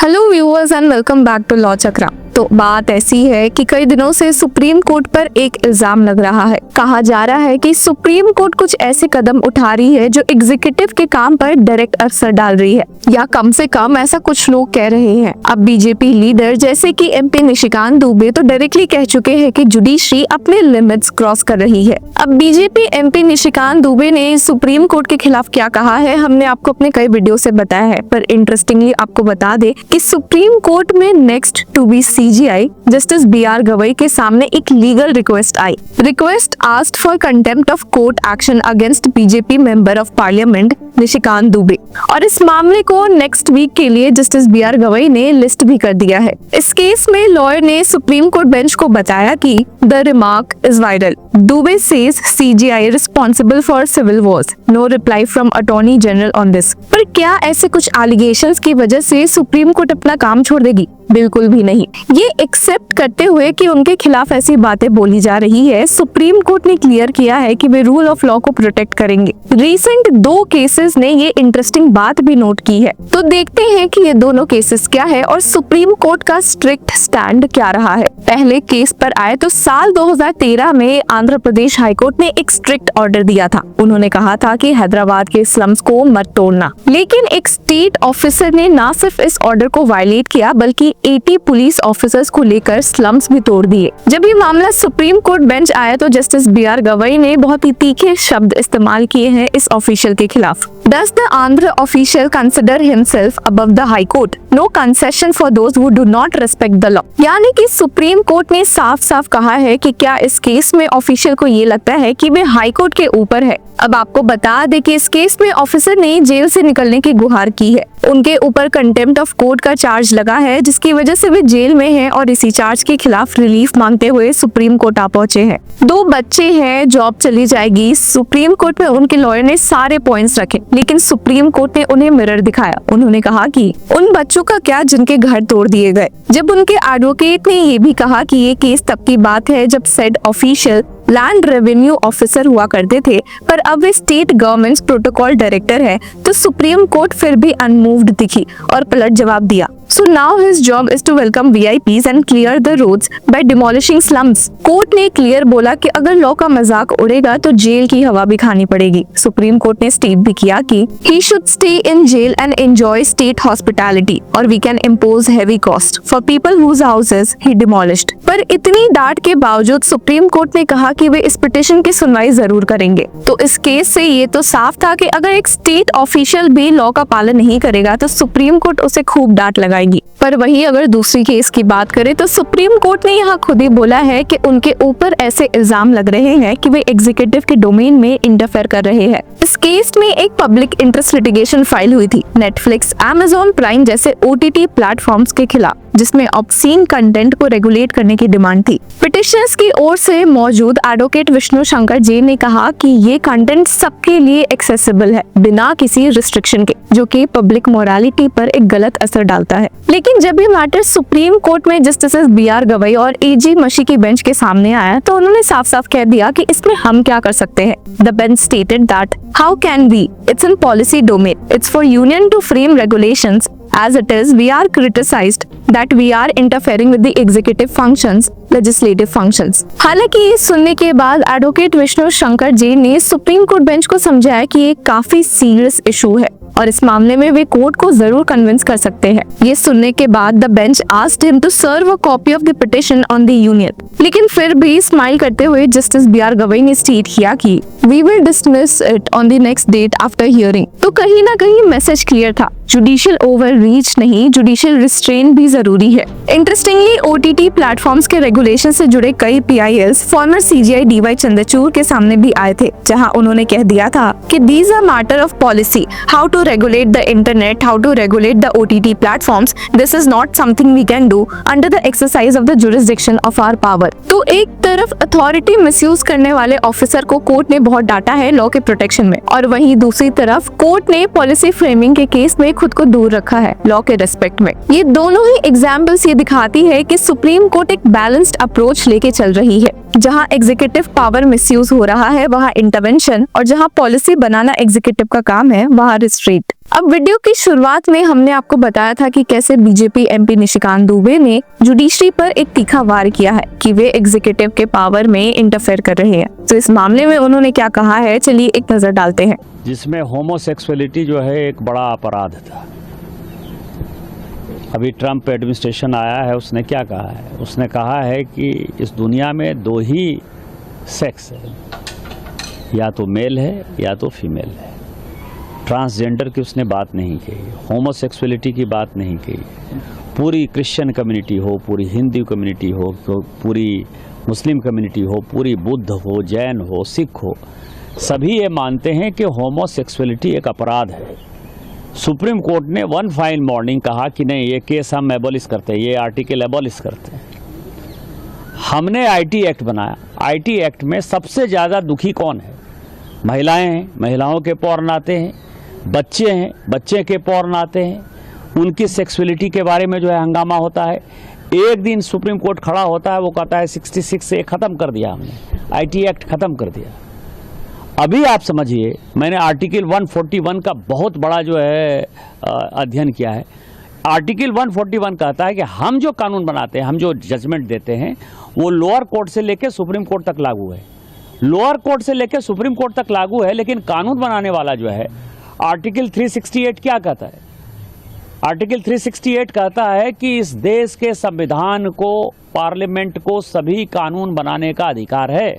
Hello viewers and welcome back to law Chakra. तो बात ऐसी है कि कई दिनों से सुप्रीम कोर्ट पर एक इल्जाम लग रहा है। कहा जा रहा है कि सुप्रीम कोर्ट कुछ ऐसे कदम उठा रही है जो एग्जीक्यूटिव के काम पर डायरेक्ट असर डाल रही है, या कम से कम ऐसा कुछ लोग कह रहे हैं। अब बीजेपी लीडर जैसे कि एमपी निशिकांत दुबे तो डायरेक्टली कह चुके हैं कि जुडिशरी अपने लिमिट्स क्रॉस कर रही है। अब बीजेपी एमपी निशिकांत दुबे ने सुप्रीम कोर्ट के खिलाफ क्या कहा है हमने आपको अपने कई वीडियो से बताया है, पर इंटरेस्टिंगली आपको बता दे कि सुप्रीम कोर्ट में next to be CJI justice BR Gavai के सामने एक लीगल रिक्वेस्ट आई। Request asked for contempt of court action against BJP member of parliament Nishikant Dubey, और इस मामले को नेक्स्ट वीक के लिए जस्टिस बीआर गवई ने लिस्ट भी कर दिया है। इस केस में लॉयर ने सुप्रीम कोर्ट बेंच को बताया कि the remark is viral. Dubey says CJI responsible for civil wars, no reply from attorney general on this. पर क्या ऐसे कुछ एलिगेशंस की वजह से सुप्रीम कोर्ट अपना काम छोड़ देगी? बिल्कुल भी नहीं। ये एक्सेप्ट करते हुए कि उनके खिलाफ ऐसी बातें बोली जा रही है, सुप्रीम कोर्ट ने क्लियर किया है कि वे रूल ऑफ लॉ को प्रोटेक्ट करेंगे। रिसेंट 2 केसेस ने ये इंटरेस्टिंग बात भी नोट की है, तो देखते हैं कि ये दोनों केसेस क्या है और सुप्रीम कोर्ट का स्ट्रिक्ट स्टैंड क्या रहा है। पहले केस पर आए तो साल 2013 में आंध्र प्रदेश हाईकोर्ट ने एक स्ट्रिक्ट ऑर्डर दिया था। उन्होंने कहा था कि हैदराबाद के स्लम्स को मत तोड़ना, लेकिन एक स्टेट ऑफिसर ने न सिर्फ इस ऑर्डर को वायलेट किया बल्कि 80 पुलिस ऑफिसर्स को लेकर स्लम्स भी तोड़ दिए। जब ये मामला सुप्रीम कोर्ट बेंच आया तो जस्टिस बीआर गवई ने बहुत ही तीखे शब्द इस्तेमाल किए हैं इस ऑफिशियल के खिलाफ। Does the Andhra official consider himself above the High Court? No concession for those who do not respect the law। यानी कि सुप्रीम कोर्ट ने साफ साफ कहा है कि क्या इस केस में ऑफिशियल को ये लगता है कि वे हाई कोर्ट के ऊपर है। अब आपको बता दे कि इस केस में ऑफिसर ने जेल से निकलने की गुहार की है। उनके ऊपर कंटेम्प्ट ऑफ कोर्ट का चार्ज लगा है, जिसकी वजह से वे जेल में हैं और इसी चार्ज के खिलाफ रिलीफ मांगते हुए सुप्रीम कोर्ट आ पहुंचे हैं। 2 बच्चे हैं, जॉब चली जाएगी। सुप्रीम कोर्ट में उनके लॉयर ने सारे पॉइंट्स रखे, लेकिन सुप्रीम कोर्ट ने उन्हें मिरर दिखाया। उन्होंने कहा कि उन बच्चों का क्या जिनके घर तोड़ दिए गए। जब उनके एडवोकेट ने ये भी कहा कि ये केस तब की बात है जब said official land revenue officer हुआ करते थे, पर अब वे स्टेट गवर्नमेंट प्रोटोकॉल डायरेक्टर है, तो सुप्रीम कोर्ट फिर भी अनमूव्ड दिखी और पलट जवाब दिया। So now his job is to welcome VIPs and clear the roads by demolishing slums। Court ने क्लियर बोला कि अगर लॉ का मजाक उड़ेगा तो जेल की हवा भी खानी पड़ेगी। सुप्रीम कोर्ट ने स्टेट भी किया कि he should stay in jail and enjoy state hospitality और we can impose heavy cost for people whose houses he demolished। पर इतनी डांट के बावजूद सुप्रीम कोर्ट ने कहा कि वे इस पिटीशन की सुनवाई जरूर करेंगे। तो इस केस से ये तो साफ था कि अगर एक स्टेट ऑफिशियल भी लॉ का पालन नहीं करेगा तो सुप्रीम कोर्ट उसे खूब डांट लगाएगी। पर वही अगर दूसरी केस की बात करें तो सुप्रीम कोर्ट ने यहाँ खुद ही बोला है कि उनके ऊपर ऐसे इल्जाम लग रहे हैं कि वे एग्जीक्यूटिव के डोमेन में इंटरफेयर कर रहे हैं। इस केस में एक पब्लिक इंटरेस्ट लिटिगेशन फाइल हुई थी नेटफ्लिक्स, अमेज़न प्राइम जैसे OTT प्लेटफॉर्म्स के खिलाफ, जिसमें ऑब्सीन कंटेंट को रेगुलेट करने की डिमांड थी। पिटिशनर्स की ओर से मौजूद एडवोकेट विष्णु शंकर जी ने कहा कि ये कंटेंट सबके लिए एक्सेसिबल है बिना किसी रिस्ट्रिक्शन के, जो कि पब्लिक मोरालिटी पर एक गलत असर डालता है। लेकिन जब ये मैटर सुप्रीम कोर्ट में जस्टिस बीआर गवई और AG मशी की बेंच के सामने आया तो उन्होंने साफ साफ कह दिया कि इसमें हम क्या कर सकते हैं। The bench stated that how can we, it's in policy domain, it's for union to frame regulations, as it is we are criticized that we are interfering with the executive functions, legislative functions। हालांकि ये सुनने के बाद advocate Vishnu Shankar ji ने supreme court bench को समझाया कि ये काफी सीरियस इशू है और इस मामले में वे कोर्ट को जरूर कन्विंस कर सकते हैं। ये सुनने के बाद the bench asked him to serve a copy of the petition on the union, लेकिन फिर भी स्माइल करते हुए जस्टिस बीआर गवई ने स्टेट किया कि we will dismiss it on the next date after hearing. तो कहीं ना कहीं मैसेज क्लियर था, जुडिशियल ओवररीच नहीं, जुडिशियल रिस्ट्रेन भी जरूरी है। इंटरेस्टिंगली OTT प्लेटफॉर्म्स के रेगुलेशन से जुड़े कई PILs former CGI DY Chandrachud के सामने भी आए थे, जहां उन्होंने कह दिया था कि these are matter of policy, how to regulate the internet, how to regulate the OTT platforms, this is not something we can do under the exercise of the jurisdiction of our power. तो एक तरफ authority misuse करने वाले officer को court ने बहुत डांटा है लॉ के प्रोटेक्शन में, और वहीं दूसरी तरफ कोर्ट ने पॉलिसी फ्रेमिंग के केस में खुद को दूर रखा है लॉ के रेस्पेक्ट में। ये दोनों ही एग्जाम्पल्स ये दिखाती है कि सुप्रीम कोर्ट एक बैलेंस्ड बैलेंस्ड अप्रोच लेके चल रही है। जहां एग्जीक्यूटिव पावर मिसयूज हो रहा है वहां इंटरवेंशन, और जहां पॉलिसी बनाना एग्जीक्यूटिव का काम है वहां रिस्ट्रेंट। अब वीडियो की शुरुआत में हमने आपको बताया था कि कैसे बीजेपी एमपी निशिकांत दुबे ने जुडिशरी पर एक तीखा वार किया है कि वे एग्जीक्यूटिव के पावर में इंटरफेयर कर रहे हैं। तो इस मामले में उन्होंने क्या कहा है, चलिए एक नजर डालते हैं। जिसमें होमोसेक्सुअलिटी जो है एक बड़ा अपराध था। अभी ट्रंप एडमिनिस्ट्रेशन आया है, उसने क्या कहा है? उसने कहा है कि इस दुनिया में दो ही सेक्स है, या तो मेल है या तो फीमेल है। ट्रांसजेंडर की उसने बात नहीं कही, होमोसेक्सुअलिटी की बात नहीं कही। पूरी क्रिश्चियन कम्युनिटी हो, पूरी हिंदू कम्युनिटी हो, पूरी मुस्लिम कम्युनिटी हो, पूरी बुद्ध हो, जैन हो, सिख हो, सभी ये मानते हैं कि होमोसेक्सुअलिटी एक अपराध है। सुप्रीम कोर्ट ने वन फाइन मॉर्निंग कहा कि नहीं, ये केस हम एबॉलिश करते हैं, ये आर्टिकल एबॉलिश करते हैं। हमने आईटी एक्ट बनाया। आईटी एक्ट में सबसे ज़्यादा दुखी कौन है? महिलाएं हैं, महिलाओं के पौर्न आते हैं, बच्चे हैं, बच्चे के पौर्न आते हैं, उनकी सेक्सुअलिटी के बारे में जो है हंगामा होता है। एक दिन सुप्रीम कोर्ट खड़ा होता है, वो कहता है 66 से ख़त्म कर दिया हमने, आईटी एक्ट ख़त्म कर दिया। अभी आप समझिए, मैंने आर्टिकल 141 का बहुत बड़ा जो है अध्ययन किया है। आर्टिकल 141 कहता है कि हम जो कानून बनाते हैं, हम जो जजमेंट देते हैं, वो लोअर कोर्ट से लेकर सुप्रीम कोर्ट तक लागू है। लोअर कोर्ट से लेकर सुप्रीम कोर्ट तक लागू है, लेकिन कानून बनाने वाला जो है आर्टिकल 368 क्या कहता है? आर्टिकल 368 कहता है कि इस देश के संविधान को, पार्लियामेंट को सभी कानून बनाने का अधिकार है।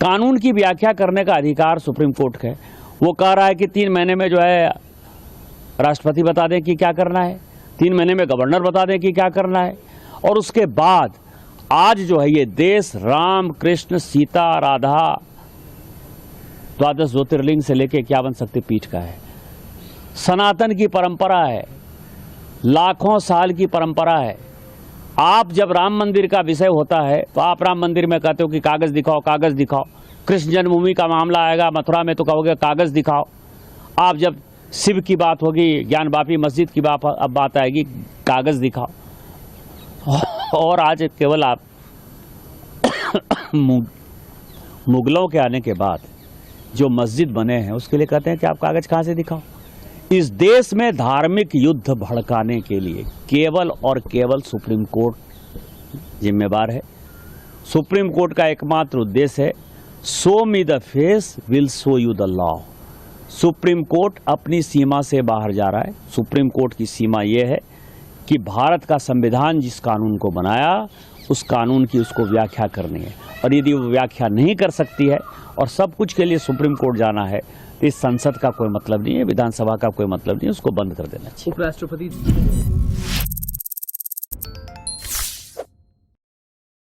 कानून की व्याख्या करने का अधिकार सुप्रीम कोर्ट का है। वो कह रहा है कि 3 महीने में जो है राष्ट्रपति बता दें कि क्या करना है, 3 महीने में गवर्नर बता दें कि क्या करना है। और उसके बाद आज जो है ये देश राम कृष्ण सीता राधा द्वादश ज्योतिर्लिंग से लेकर 51 शक्तिपीठ का है। सनातन की परंपरा है, लाखों साल की परंपरा है। आप जब राम मंदिर का विषय होता है तो आप राम मंदिर में कहते हो कि कागज़ दिखाओ, कागज़ दिखाओ। कृष्ण जन्मभूमि का मामला आएगा मथुरा में तो कहोगे कागज़ दिखाओ। आप जब शिव की बात होगी, ज्ञानवापी मस्जिद की बात आएगी, कागज़ दिखाओ। और आज केवल आप मुगलों के आने के बाद जो मस्जिद बने हैं उसके लिए कहते हैं कि आप कागज़ कहाँ से दिखाओ। इस देश में धार्मिक युद्ध भड़काने के लिए केवल और केवल सुप्रीम कोर्ट जिम्मेवार है। सुप्रीम कोर्ट का एकमात्र उद्देश्य है, show me the face will show you the law. Supreme court अपनी सीमा से बाहर जा रहा है। सुप्रीम कोर्ट की सीमा यह है कि भारत का संविधान जिस कानून को बनाया उस कानून की उसको व्याख्या करनी है, और यदि वो व्याख्या नहीं कर सकती है और सब कुछ के लिए सुप्रीम कोर्ट जाना है तो इस संसद का कोई मतलब नहीं है, विधानसभा का कोई मतलब नहीं है, उसको बंद कर देना चाहिए। उपराष्ट्रपति